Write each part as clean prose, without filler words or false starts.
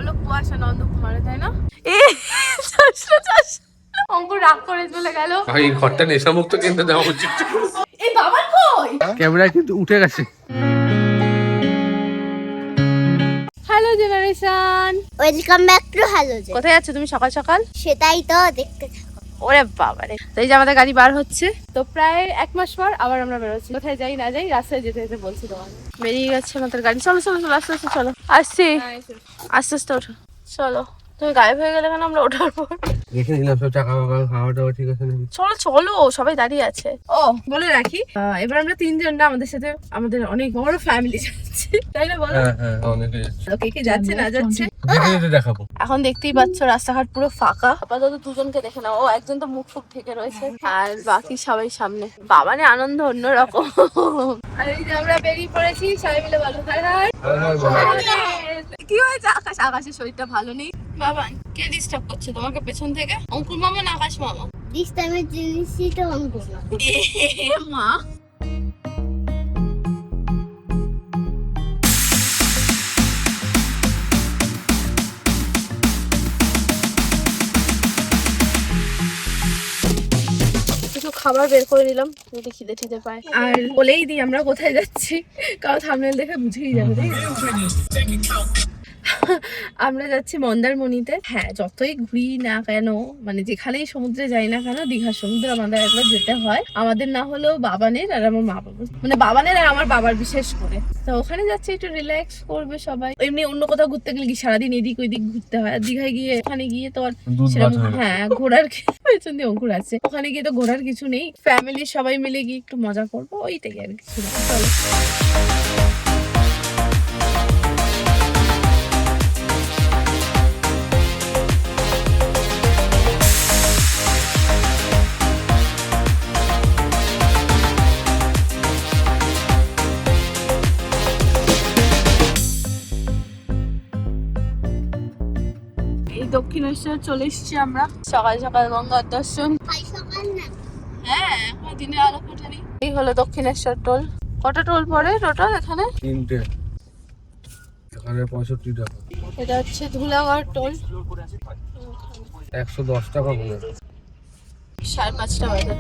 হলো কুয়াশা নন্দকুমারে, তাই না? অঙ্কুর রাগ করে চলে গেল। ভাই ঘরটা নেশামুক্ত কেন্দ্রে দেওয়া উচিত। এই বাবার কই? ক্যামেরা কিন্তু উঠে গেছে। Hello generation, welcome back to hello gen. কোথায় যাচ্ছ তুমি সকাল সকাল? সেটাই তো দেখতে থাকো। ওরে বাবারে, তো এই যে আমাদের গাড়ি বার হচ্ছে, তো প্রায় 1 মাস পর আবার আমরা বেরোচ্ছি। কোথায় যাই না যাই, রাস্তায় যেতে যেতে বলছি তোমার। বেরিয়ে গেছে আমাদের গাড়ি। চলো চলো চলো, আস্তে আস্তে চলো। আসছি, আস্তে আস্তে ওঠো। চলো, তুমি গায়েব হয়ে গেলে কেন আমরা ওঠার পর? দেখে নিলাম সব চাকা বাকা খাওয়া দাওয়া ঠিক আছে নাকি। চলো চলো, সবাই দাঁড়িয়ে আছে। ও বলে রাখি, এবার আমরা 3 জন না, আমাদের সাথে আমাদের অনেক বড় ফ্যামিলি যাচ্ছে, তাই না বলো? হ্যাঁ অনেকে যাচ্ছে। কে কে যাচ্ছে না যাচ্ছে দেখে যেতে দেখাবো। এখন দেখতেই পাচ্ছ রাস্তাঘাট পুরো ফাঁকা। আপাতত 2জনকে দেখে নাও, ও একজন তো মুখ ফুক ঢেকে রয়েছে, আর বাকি সবাই সামনে। বাবানে আনন্দ অন্যরকম। আর এই যে আমরা বেরিয়ে পড়েছি সবাই মিলে, বলো হাই হাই। কি হয়েছে? আকাশের শরীরটা ভালো নেই। বাবা কে ডিস্টার্ব করছে তোমাকে পেছন থেকে? অঙ্কুর মামা না আকাশ মামা? দিস টাইমের জিনিসই তো অঙ্ক না। মা কিছু খাবার বের করে নিলাম যদি খিদে টিদে পায়। আর বলেই দিই আমরা কোথায় যাচ্ছি, কারণ থাম্বনেল দেখে বুঝেই যাবে, তাই না? আমরা যাচ্ছি মন্দারমণিতে। হ্যাঁ, যতই ঘুরি না কেন, মানে যেখানেই সমুদ্রে যাই না কেন, দীঘার সমুদ্রে আমাদের একবার যেতে হয়। আমাদের না হলেও বাবানের আর আমার মা বাবার, মানে বাবানের আর আমার বাবার বিশেষ করে। তো ওখানে যাচ্ছি একটু রিল্যাক্স করবে সবাই। এমনি অন্য কোথাও ঘুরতে গেলে কি সারাদিন এদিক ওইদিক ঘুরতে হয়, আর দীঘায় গিয়ে ওখানে গিয়ে তো আর সেরকম, হ্যাঁ ঘোরার পেছন দিয়ে অঙ্কুর আছে, ওখানে গিয়ে তো ঘোরার কিছু নেই। ফ্যামিলির সবাই মিলে গিয়ে একটু মজা করবো, ওইটাই আর কিছু না। চলো দক্ষিণেশ্বর চলে এসেছি আমরা। সকাল সকাল গঙ্গার দর্শন। হাই সকাল না। হ্যাঁ, এখন দিনের আলো ফোটেনি। এই হলো দক্ষিণেশ্বর টোল। কটা টোল পড়ে টোটাল এখানে? 3টে, এখানে 65 টাকা। এটা হচ্ছে ধুলাগড় টোল। 110 টাকা করে। 5:30 বাজে।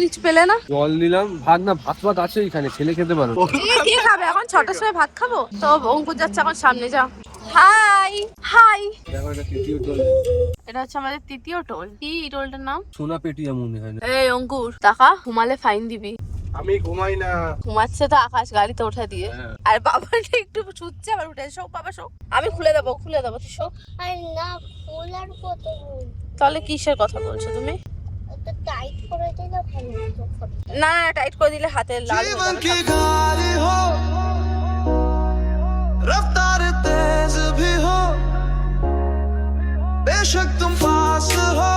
কিছু পেলে না? জল নিলাম, ভাত না ভাত ভাত আছে এখানে, ছেলে খেতে পারো। কে খাবে? এখন 6টার সময় ভাত খাবো তো? অঙ্কুর যাচ্ছে এখন সামনে, যাও। হাই হাই, দেখো এটা তৃতীয় টোল। এটা হচ্ছে আমাদের 3য় টোল। কি টোলটার নাম? সোনা পেটিয়া মনে হয় না। এই অঙ্কুর টাকা ঘুমালে ফাইন দিবি। আমি ঘুমাই না। ঘুমাচ্ছে তো আকাশ গাড়িতে ওঠা দিয়ে। আর বাবাটা একটু ছুটছে, আবার উঠে শোক বাবা শোক। আমি খুলে দেবো তুই শোক। আর না খোলার কত তাহলে কিসের কথা বলছো তুমি? তো টাইট করে দিলে ভালো হতো। না না, টাইট করে দিলে হাতে লাল হয়ে যাবে। रफ्तार तेज भी हो बेशक तुम पास हो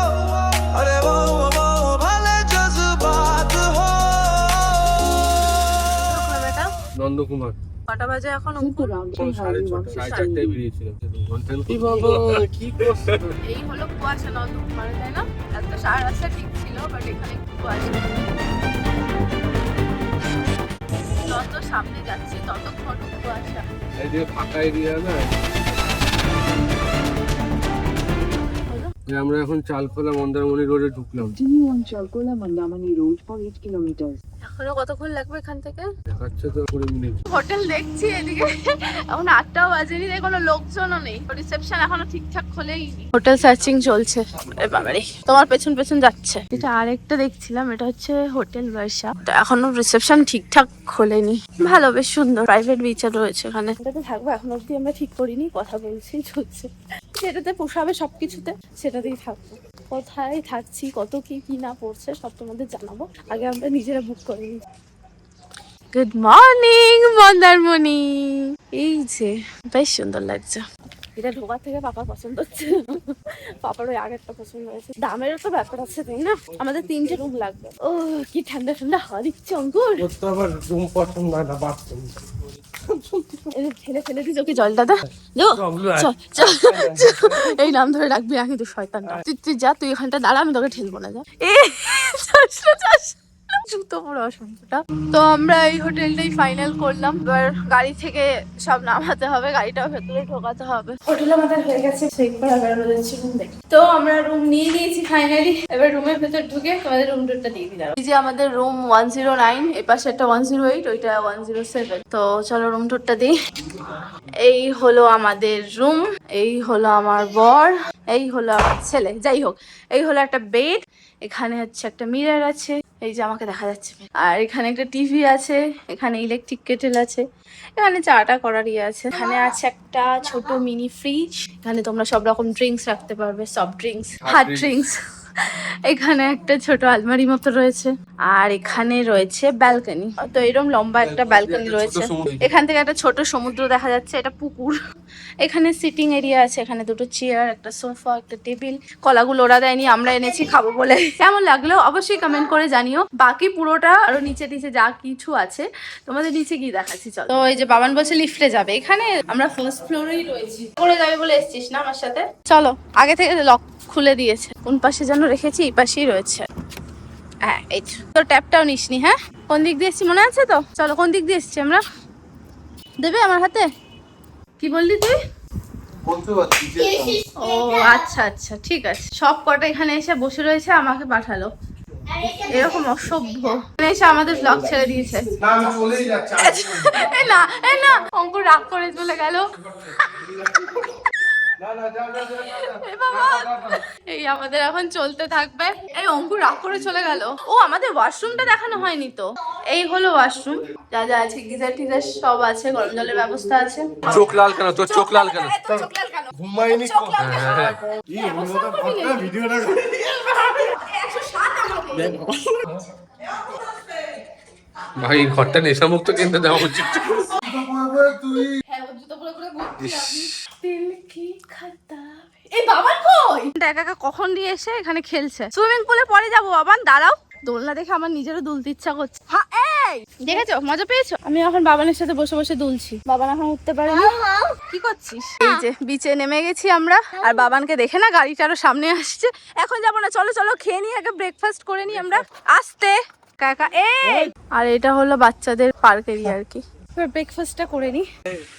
अरे वो भले जज्बात हो। বেটা নন্দকুমার। কটা বাজে এখন অঙ্কুর? 4:30 বেরিয়েছিলাম। এই হলো কুয়াশা নন্দকুমারে, তাই না? এত সারা রাস্তা ঠিক ছিল, বাট এখানে একটু কুয়াশা। যত সামনে যাচ্ছি ততক্ষণ কুয়াশা। এই যে ফাঁকা এরিয়া না, আমরা এখন চালখোলা মন্দারমণি রোডে ঢুকলাম। Continue on Chalkola Mandamani Road for 8 kilometers. এখনো কতক্ষণ লাগবে এখান থেকে? দেখাচ্ছে তো 20 মিনিট। হোটেল দেখছি এদিকে, এখন 8টাও বাজেনি, কোনো লোকজনও নেই। রিসেপশন এখনো ঠিকঠাক খোলেইনি। হোটেল সার্চিং চলছে। বাবারে, তোমার পেছন পেছন যাচ্ছে। এটা আরেকটা দেখছিলাম, এটা হচ্ছে হোটেল বর্ষা। এখনো রিসেপশন ঠিকঠাক খোলেনি। ভালো, বেশ সুন্দর প্রাইভেট বিচার রয়েছে এখানে। এটাতে থাকবো, এখন অব্দি আমরা ঠিক করিনি, কথা বলছি চলছে। যেটাতে পোষাবে সবকিছুতে সেটাতেই থাকবো। কোথায় থাকছি, কত কি না পড়ছে সব তোমাদের জানাবো। আগে আমরা নিজেরা বুক করে নিই। Good morning Mandarmani. এই যে বেশ সুন্দর লাগছে। এটা ঢোকার থেকে পাপার পছন্দ হচ্ছে, পাপার ওই আগেরটা পছন্দ হয়েছে। দামেরও তো ব্যাপার আছে, তাই না? আমাদের 3টে রুম লাগবে। ও কি ঠান্ডা ঠান্ডা হাওয়া দিচ্ছে অঙ্কুর। আবার রুম পছন্দ হয় না, বাথরুম। ঠেলে ফেলে দিস ওকে জলটা দা এই নাম ধরে রাখবি না কিন্তু শয়তানটা। তুই যা, তুই এখানটা দাঁড়া, আমি তোকে ঠেলবো না, যা। জুতো পুরো অসম্ভবটা। তো আমরা এই হোটেলটাই ফাইনাল করলাম। এবার গাড়ি থেকে সব নামাতে হবে, গাড়িটাও ভেতরে ঢোকাতে হবে। হোটেল আমাদের হয়ে গেছে, সেই করে বেরোনো যাচ্ছে রুম দেখে। তো আমরা রুম নিয়ে নিয়েছি ফাইনালি। এবার রুমের ভেতর ঢুকে আমাদের রুম টুরটা দিয়ে দিলাম। এই যে আমাদের রুম 109, এই পাশে একটা 108, ওইটা 107। তো চলো রুম টুরটা দিই। এই হলো আমাদের রুম, এই হলো আমার বর, এই হলো আমার ছেলে, যাই হোক। এই হলো একটা বেড, এখানে হচ্ছে একটা মিরর আছে, এই যে আমাকে দেখা যাচ্ছে, আর এখানে একটা টিভি আছে, এখানে ইলেকট্রিক কেটেল আছে, এখানে চাটা করার ইয়ে আছে, এখানে আছে একটা ছোট মিনি ফ্রিজ, এখানে তোমরা সব রকম ড্রিঙ্কস রাখতে পারবে, সফট ড্রিঙ্কস, হার্ড ড্রিঙ্কস। এখানে একটা ছোট আলমারি মতো রয়েছে, আর এখানে রয়েছে ব্যালকনি। তো এরকম লম্বা একটা ব্যালকনি রয়েছে, এখান থেকে একটা ছোট সমুদ্র দেখা যাচ্ছে, এটা পুকুর। এখানে সিটিং এরিয়া আছে, এখানে দুটো চেয়ার, একটা সোফা, একটা টেবিল। কলাগুলো ওরা দেয়নি, আমরা এনেছি খাবো বলে। কেমন লাগলো অবশ্যই কমেন্ট করে জানিও। বাকি পুরোটা আরো নিচে নিচে যা কিছু আছে তোমাদের নিচে গিয়ে দেখাচ্ছি। চলো। তো এই যে বাবান বলছে লিফটে যাবে, এখানে আমরা ফার্স্ট ফ্লোরেই রয়েছি। করে যাবে বলে এসছিস না আমার সাথে? চলো, আগে থেকে লক খুলে দিয়েছে, কোন পাশে যেন রেখেছি, এই পাশেই রয়েছে। হ্যাঁ, এই তো ট্যাপটাও নিসনি। হ্যাঁ, কোন দিক দিয়ে এসছি মনে আছে তো? চলো, কোন দিক দিয়ে এসছি আমরা? দেবে আমার হাতে? কি বললি তুই? ও আচ্ছা আচ্ছা, ঠিক আছে। সব কটা এখানে এসে বসে রয়েছে, আমাকে পাঠালো। এরকম অসভ্য এখানে এসে আমাদের ব্লগ ছেড়ে দিয়েছে। না অঙ্কুর রাগ করে চলে গেল। এই আমাদের এখন চলতে থাকবে। এই অঙ্কুর রাগ করে চলে গেল। ও আমাদের ওয়াশরুমটা দেখানো হয়নি তো। এই হলো ওয়াশরুম, যা যা আছে, গিজার টিজার সব আছে, গরম জলের ব্যবস্থা আছে। চোখ লাল কেন তোর? চোখ লাল কেন? ঘুমাইনি ভাই ঘরটা নেশামুক্ত কেন্দ্রে দেওয়া উচিত। এই বাবান কই? একা একা কখন দিয়ে এসে এখানে খেলছে। সুইমিং পুলে পরে যাবো বাবান, দাঁড়াও। দোলনা দেখে আমার নিজেরও দুলতে ইচ্ছা করছে। হ্যাঁ, এই দেখেছো, মজা পেয়েছো? আমি এখন বাবানের সাথে বসে বসে দুলছি। বাবান এখন উঠতে পারেনি। কি করছিস? এই যে বিচে নেমে গেছি আমরা, আর বাবানকে দেখে না গাড়িটা আরো সামনে আসছে। এখন যাবো না, চলো চলো খেয়ে নি, আগে ব্রেকফাস্ট করে নি আমরা। আসতে কাকা। এই আর এটা হলো বাচ্চাদের পার্ক এরিয়া আর কি। ব্রেকফাস্টটা করে নি।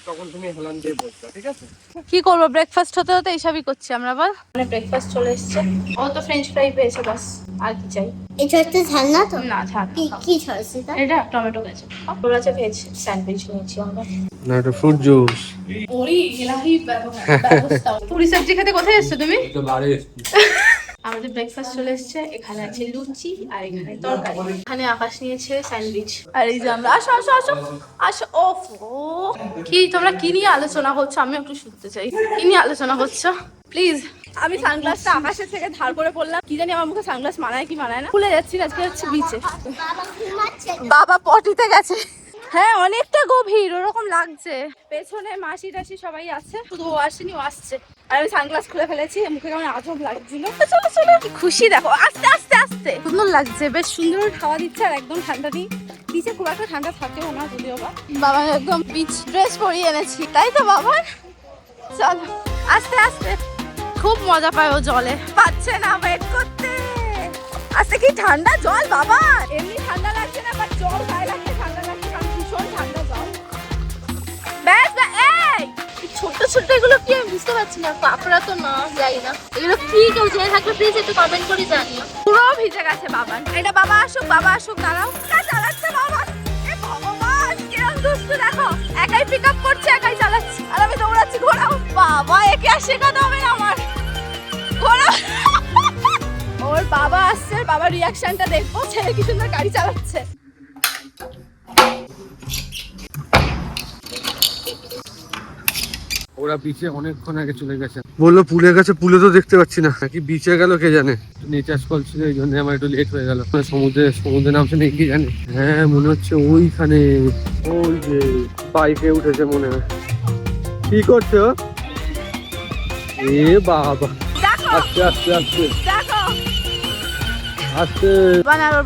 তখন তুমি হেলান দিয়ে বসবা, ঠিক আছে? কি করবো, ব্রেকফাস্ট হতে হতে এইসবই করছি আমরা। বল, মানে ব্রেকফাস্ট চলে এসছে। ও তো ফ্রেঞ্চ ফ্রাই পেয়েছে, বাস আর কি চাই। এটা হচ্ছে ঝাল না তো? না ঝাল কি ঝাল সেটা? এটা টমেটো গেছে। ওর আছে ভেজ স্যান্ডউইচ নিয়েছি আমরা। না, এটা ফ্রুট জুস। ওরি এলাহি ব্যবস্থা। পুরি সবজি খেতে কোথায় এসছো তুমি? তো বাড়ি এসেছি। আমাদের ব্রেকফাস্ট চলে এসছে। এখানে আছে লুচি আর এখানে তরকারি। এখানে আকাশ নিয়েছে স্যান্ডউইচ, আর এই যে আমরা। আসো আসো আসো আসো। ওফ, কি তোমরা কি নিয়ে আলোচনা করছো? আমি একটু শুনতে চাই, কি নিয়ে আলোচনা করছো প্লিজ। আমি সানগ্লাসটা আকাশের থেকে ধার করে পড়লাম, কি জানি আমার মুখে সানগ্লাস মানায় কি মানায় না। ভুলে যাচ্ছি। আজকে হচ্ছে বিচে, বাবা ঘুমাচ্ছে। বাবা পটিতে গেছে। হ্যাঁ, অনেকটা গভীর, ওরকম লাগছে। পেছনে মাসি টাসি সবাই আছে, শুধু ও আসেনি, ও আসছে। আর আমি সানগ্লাস খুলে ফেলেছি, মুখে কেমন আজব লাগছিল। চলো চলো, কি খুশি দেখো। আস্তে আস্তে আস্তে সুন্দর লাগছে, বেশ সুন্দর হাওয়া দিচ্ছে, আর একদম ঠান্ডা নেই। নিচে খুব একটা ঠান্ডা থাকেও না যদিও বা। বাবা একদম বিচ ড্রেস পরিয়ে এনেছি, তাই তো বাবা? চলো আস্তে আস্তে। খুব মজা পায় ও জলে, পাচ্ছে না ওয়েট করতে। আজকে কি ঠান্ডা জল বাবা, এমনি ঠান্ডা লাগছে না, বাট জল গায়ে লাগছে, ঠান্ডা লাগছে, কারণ ভীষণ ঠান্ডা জল। ব্যাস এই ছোট ছোট এগুলো কি আমি বুঝতে পারছি না। কাপড়া তো না, যাই না এগুলো কি। কেউ জেনে থাকলে প্লিজ একটু কমেন্ট করে জানিও। পুরো ভিজে গেছে বাবা। এটা বাবা আসুক, বাবা আসুক, দাঁড়াও। চালাচ্ছে বাবা। এ ভগবান, কিরম দুষ্টু দেখো, একাই পিক আপ করছে, একাই চালাচ্ছে, আর আমি দৌড়াচ্ছি। ঘোরাও বাবা, একে আর শেখাতে হবে না আমার। ঘোরাও। ওর বাবা আসছে, বাবার রিয়াকশনটা দেখবো। ছেলে কি সুন্দর গাড়ি চালাচ্ছে। ওরা বিচে অনেকক্ষণ আগে চলে গেছে, বললো পুলে গেছে। পুলে তো দেখতে পাচ্ছি না, নাকি বিচে গেল কে জানে। নেচার কল ছিল, এই জন্য আমার একটু লেট হয়ে গেল। সমুদ্রে নামছে নাকি কি জানে। হ্যাঁ, মনে হচ্ছে ওইখানে, ওই যে বাইকে উঠেছে মনে হয়। কি করছো? এ বাবা, আস্তে আস্তে আস্তে আস্তে।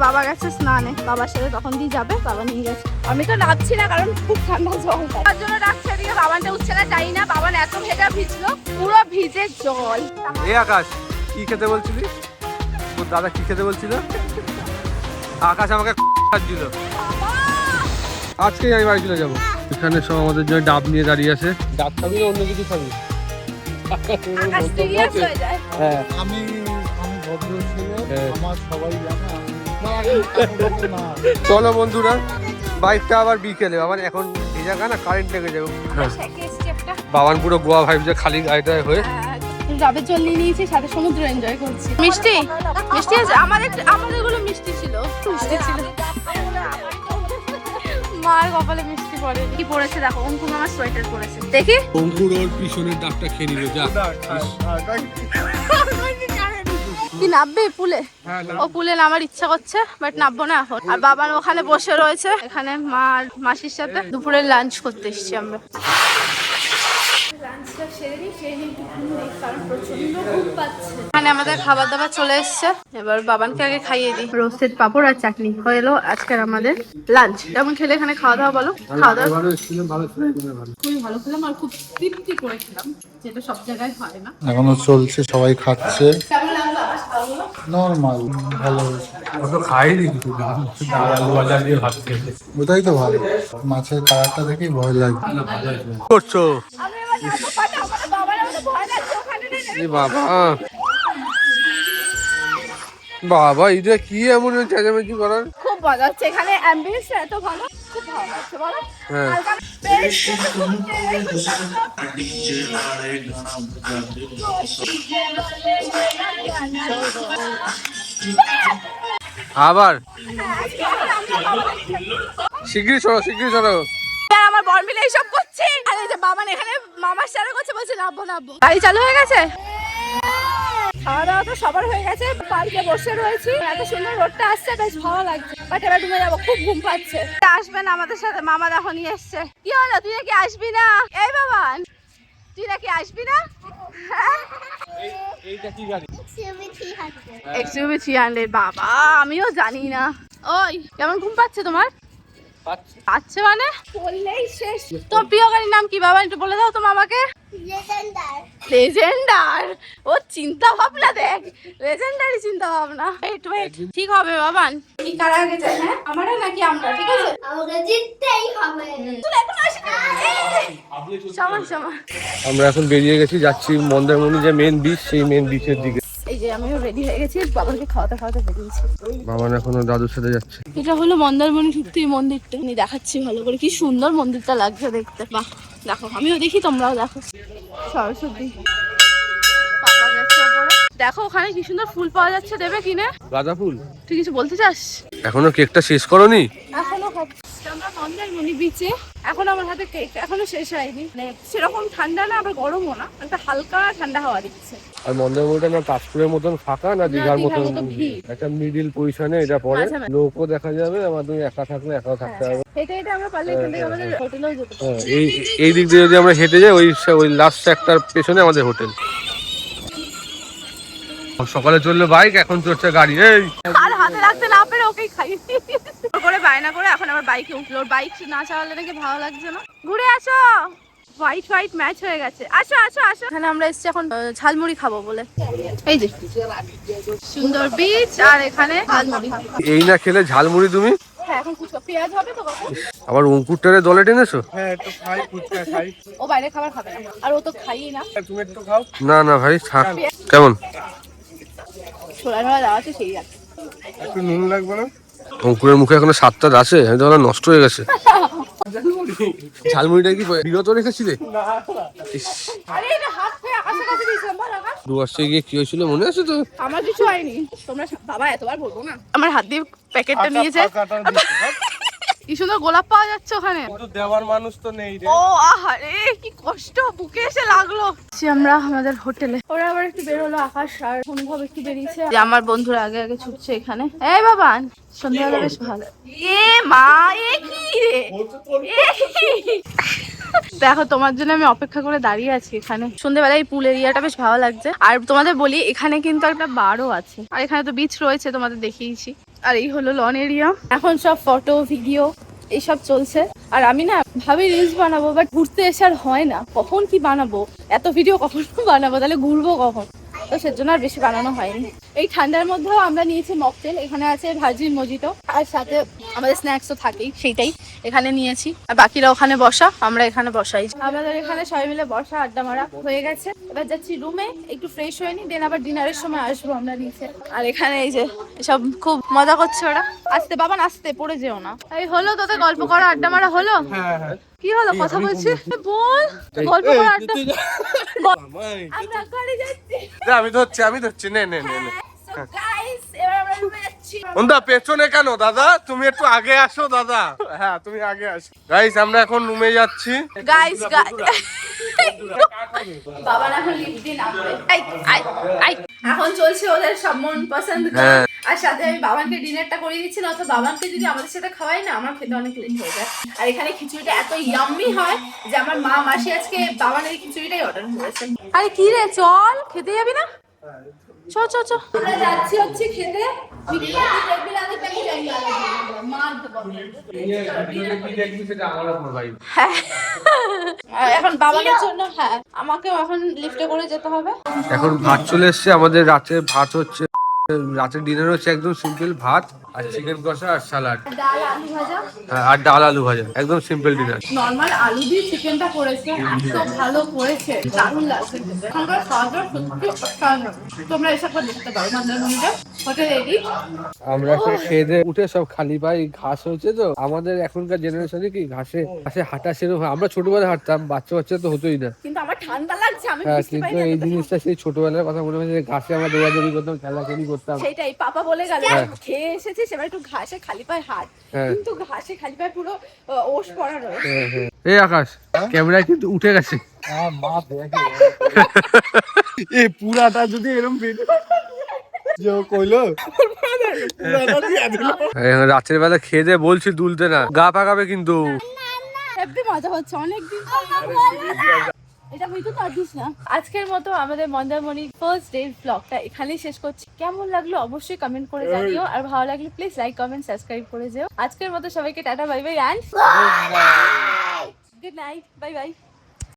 বাবা গেছে স্নানে, বাবার সাথে তখন দিয়ে যাবে, বাবা নিয়ে গেছে। আমি তো নামছি না কারণ খুব ঠান্ডা জল তার জন্য ডাকছে। এদিকে বাবানটা উঠছে না, জানি না বাবান এত ভেজা ভিজলো, পুরো ভিজে জল। এই আকাশ কি খেতে বলছিলি? তোর দাদা কি খেতে বলছিল? আকাশ আমাকে খাচ্ছিল। আজকেই আমি বাড়ি চলে যাবো। এখানে সব আমাদের জন্য ডাব নিয়ে দাঁড়িয়ে আছে। ডাব খাবি না অন্য কিছু খাবি? আকাশ সিরিয়াস হয়ে যায়। হ্যাঁ আমি ভদ্র ছেলে, আমার সবাই জানে চলো বন্ধুরা, বাইকটা আবার বিকেলে, আবার এখন ভেজা না কারেন্ট লেগে যাবে। বাবান পুরো গোয়া ভাইবছে খালি গাড়িটায় হয়ে। ডাবের জল নিয়ে নিয়েছি, সাথে সমুদ্র এনজয় করছি। মিষ্টি মিষ্টি আছে আমাদের গুলো মিষ্টি ছিল, মিষ্টি ছিল। মার কপালে মিষ্টি পড়ে। কি পড়েছে দেখো, অঙ্কুর মামার সোয়েটার পরেছে, দেখি। অঙ্কুর ওর পিছনের ডাবটা খেয়ে নিল। যা কি নামবে পুলে? ও পুলে নামার ইচ্ছা করছে, বাট নামবো না এখন। আর বাবা ওখানে বসে রয়েছে। এখানে মা আর মাসির সাথে দুপুরে লাঞ্চ করতে এসেছি আমরা। এখানে আমাদের খাবার দাবার চলে এসছে। এবার বাবানকে আগে খাইয়ে দিই। রোস্টেড পাপড় আর চাটনি হয়ে এলো আজকের আমাদের লাঞ্চ। কেমন খেলে এখানে খাওয়া দাওয়া? বলো। খাওয়া দাওয়া খুবই ভালো খেলাম আর খুব তৃপ্তি করে খেলাম, যেটা সব জায়গায় হয় না। এখনো চলছে, সবাই খাচ্ছে। কেমন লাগলো আকাশ খাওয়াগুলো? নর্মাল, ভালো। খাইনি ওটাই তো ভালো। মাছের কালারটা দেখেই ভয় লাগছে। করছো আমি এবার যাবো পাটা, আমার বাবার আমাদের ভয় লাগছে ওখানে নেমে। বাবা বাবা এটা কি এমন চেঁচামেচি করার? খুব মজা হচ্ছে এখানে, অ্যাম্বিয়েন্স এত ভালো, খুব ভালো লাগছে বলো। হ্যাঁ। হালকা বেশ আবার শিগগিরই সরো, শিগগিরই সরো। আর আমার বর মিলে এইসব করছে। আর এই যে বাবান এখানে মামার সাথে করছে, বলছে নাবো নাবো। গাড়ি চালু হয়ে গেছে, খাওয়া দাওয়া তো সবার হয়ে গেছে। পার্কে বসে রয়েছি, এত সুন্দর রোডটা আসছে, বেশ ভালো লাগছে। বাট এবার ডুবে যাবো, খুব ঘুম পাচ্ছে। আসবেন আমাদের সাথে, মামা দেখো নিয়ে এসছে। কি হলো, তুই নাকি আসবি না? এই বাবান তুই নাকি আসবি না? এইটা কি গাড়ি? XUV 300। বাবা আমিও জানি না। ওই কেমন ঘুম পাচ্ছে তোমার? পাচ্ছে মানে বললেই শেষ। তোমার প্রিয় গাড়ির নাম কি বাবা, একটু বলে দাও তো মামাকে। লেজেন্ডার। ও চিন্তা ভাবনা দেখ, লেজেন্ডারি চিন্তা ভাবনা। ওয়েট ওয়েট, ঠিক হবে বাবান। কি কার আগে যায়? হ্যাঁ আমরা নাকি আমরা? ঠিক আছে, আমাকে জিততেই হবে। তুই এখন আসিস না। সমান সমান। আমরা এখন বেরিয়ে গেছি, যাচ্ছি মন্দারমণি যে মেন বিচ, সেই মেন বিচের দিকে। এই যে আমিও রেডি হয়ে গেছি, বাবাকে খাওয়াতে খাওয়াতে বেরিয়েছি। বাবা এখনো দাদুর সাথে যাচ্ছে। এটা হলো মন্দারমণি সত্যি মন্দিরটা, আমি দেখাচ্ছি ভালো করে। কি সুন্দর মন্দিরটা লাগছে দেখতে। বাহ দেখো, আমিও দেখি তোমরাও দেখো। সরস্বতী পাপা গেছে ওপরে। দেখো ওখানে কি সুন্দর ফুল পাওয়া যাচ্ছে, দেবে কিনে? গাঁদা ফুল। তুই কিছু বলতে চাস? এখনো কেকটা শেষ করনি? এখনো খাচ্ছি। আমরা মন্দারমণি বিচে, এখন আমার হাতে কেক এখনো শেষ হয়নি। মানে সেরকম ঠান্ডা না, আবার গরমও না, একটা হালকা ঠান্ডা হাওয়া দিচ্ছে। আর মন্দারমণিটা না তাজপুরের মতন ফাঁকা না দীঘার মতন, ভিড়। একটা মিডিল পজিশনে এটা পড়ে। মাঝামাঝি। লোকও দেখা যাবে, আবার তুমি একা থাকলে একাও থাকতে হবে। হেঁটে হেঁটে আমরা পারলে এখান থেকে আমাদের হোটেলেও যেতে পারি। হ্যাঁ, এই দিক দিয়ে যদি আমরা হেঁটে যাই, ওই লাস্ট একটার পেছনে আমাদের হোটেল। সকালে চললো বাইক, এখন চড়ছে গাড়ি। এই আর হাতে রাখতে না পেরে ওকেই খাই করে বায়না করে এখন আবার বাইকে উঠলো। ওর বাইক না চালালে নাকি ভালো লাগছে না। ঘুরে আসো, হোয়াইট হোয়াইট ম্যাচ হয়ে গেছে। আসো আসো আসো। এখানে আমরা এসেছি এখন ঝালমুড়ি খাবো বলে। এই যে সুন্দর বিচ, আর এখানে ঝালমুড়ি। এই না খেলে ঝালমুড়ি তুমি? হ্যাঁ এখন ফুচকা পেঁয়াজ হবে তো কখন? আবার অঙ্কুরটারে দলে টেনেছো? হ্যাঁ, একটু খাই, ফুচকা খাই। ও বাইরে খাবার খাবে না, আর ও তো খাই না। তুমি একটু খাও। না না ভাই থাক। কেমন ছোলা ছোলা দেওয়া আছে, সেই আছে। একটু নুন লাগবে না? অঙ্কুরের মুখে এখনো স্বাদটা আছে, আমি তো ভাবলাম নষ্ট হয়ে গেছে। ঝালমুড়িটা কি বিরত রেখেছিলে? ইস, আরে এটা হাত থেকে আকাশের কাছে দিয়েছিলাম, বল আকাশ। ডুয়ার্সে গিয়ে কি হয়েছিল মনে আছে তো? আমার কিছু হয়নি, তোমরা বাবা এতবার বলবো না। আমার হাত দিয়ে প্যাকেটটা নিয়েছে। কি সুন্দর গোলাপ পাওয়া যাচ্ছে ওখানে। দেওয়ার মানুষ তো নেই রে। ও আহারে কি কষ্ট, বুকে এসে লাগলো। আমরা আমাদের হোটেলে, ওরা আবার একটু বের হলো, আকাশ আর অনুভব একটু বেরিয়েছে। আমার বন্ধুরা আগে আগে ছুটছে এখানে। এই বাবান সন্ধ্যাবেলা বেশ ভালো। এ মা, এ কি রে, এ কি? দেখো তোমার জন্য আমি অপেক্ষা করে দাঁড়িয়ে আছি এখানে। সন্ধ্যাবেলা এই পুল এরিয়াটা বেশ ভালো লাগছে। আর তোমাদের বলি এখানে কিন্তু একটা বারও আছে, আর এখানে তো বিচ রয়েছে, তোমাদের দেখিয়েছি। আর এই হলো লন এরিয়া। এখন সব ফটো ভিডিও এইসব চলছে। আর আমি না ভাবি রিলস বানাবো, বাট ঘুরতে এসে আর হয় না, কখন কি বানাবো, এত ভিডিও কখন বানাবো, তাহলে ঘুরবো কখন, তো সেজন্য আর বেশি বানানো হয়নি। এই ঠান্ডার মধ্যেও আমরা নিয়েছি মকটেল, এখানে আছে ভার্জিন মজিটো, আর সাথে আমাদের স্ন্যাক্সও থাকেই, সেইটাই এখানে নিয়েছি। আর বাকিরা ওখানে বসা, আমরা এখানে বসাই। আমাদের এখানে সবাই মিলে বসা আড্ডা মারা হয়ে গেছে, এবার যাচ্ছি রুমে একটু ফ্রেশ হয়ে নি, দেন আবার ডিনারের সময় আসবো আমরা নিচে। আর এখানে এই যে সব খুব মজা করছে ওরা। আসতে বাবা, আসতে পড়ে যেও না। এই হলো তোদের গল্প করা আড্ডা মারা হলো? কি হলো, কথা বলছি বল, গল্প করা আড্ডা। আমরা গাড়ি যাচ্ছি। আমি ধরছি নে নে নে নে। So guys, এবার আমরা রুমে যাচ্ছি। ওন্দা পেছনে কেন দাদা, তুমি একটু আগে আসো দাদা। হ্যাঁ তুমি আগে আসো। গাইস আমরা এখন রুমে যাচ্ছি। গাইস বাবা না এখন লিফট দিন নামবে। এখন চলছে ওদের সব মন পছন্দ গান। আর সাথে আমি বাবানকে ডিনারটা করিয়ে দিচ্ছি না, তো বাবানকে যদি আমাদের সাথে খাওয়াই না, আমার খেতে অনেক লেট হয়ে যায়। আর এখানে খিচুড়িটা এত ইয়াম্মি হয় যে আমার মা মাসি আজকে বাবানের খিচুড়িটাই অর্ডার করেছে। আরে কি রে, চল খেতে যাবি না? চ চ চ, আমরা যাচ্ছি হচ্ছে খেতে। এখন বাবানের জন্য, হ্যাঁ আমাকেও এখন লিফটে করে যেতে হবে। এখন ভাত চলে এসছে আমাদের, রাতে ভাত হচ্ছে, রাতের ডিনার হচ্ছে একদম সিম্পল ভাত আর চিকেন কষা আর স্যালাড ডাল আলু ভাজা, আর ডাল আলু ভাজা, একদম সিম্পল ডিনার। নরমাল আলু দিয়ে চিকেনটা করেছে, এত ভালো করেছে, দারুণ লাগছে খেতে। এখানকার খাওয়াটা সত্যি অসাধারণ, তোমরা এসব করে দেখতে পারো মন্দারমণিতে হোটেল রেডি। আমরা খেয়ে দিয়ে উঠে সব খালি পায়ে ঘাস হয়েছে, তো আমাদের এখনকার জেনারেশনে কি ঘাসে হাঁটা সেরকম, আমরা ছোটবেলায় হাঁটতাম, বাচ্চা তো হতোই না। কিন্তু আমার ঠান্ডা লাগছে, আমি হ্যাঁ, বুঝতে কিন্তু পারি এই না। জিনিসটা সেই ছোটবেলার কথা মনে হচ্ছে, ঘাসে আমরা দৌড়াদৌড়ি করতাম, খেলাখেলি করতাম। সেটাই পাপা বলে গেল, খেয়ে এসেছিস এবার একটু ঘাসে খালি পায়ে হাঁট, কিন্তু ঘাসে খালি পায়ে পুরো ওশ পড়া রয়েছে। এই আকাশ ক্যামেরায় কিন্তু উঠে গেছে। মা দেখে এই পুরাটা যদি এরকম যে কইলো রাতের বেলা খেয়ে দিয়ে বলছি দুলতে না, গা পাকাবে কিন্তু। হেব্বি মজা হচ্ছে, অনেকদিন এটা বুঝতে পারছিস না। আজকের মতো আমাদের মন্দারমণি ফার্স্ট ডে ব্লগটা এখানেই শেষ করছি। কেমন লাগলো অবশ্যই কমেন্ট করে জানিও, আর ভালো লাগলে প্লিজ লাইক কমেন্ট সাবস্ক্রাইব করে যেও। আজকের মতো সবাইকে tata bye bye and good night, bye bye.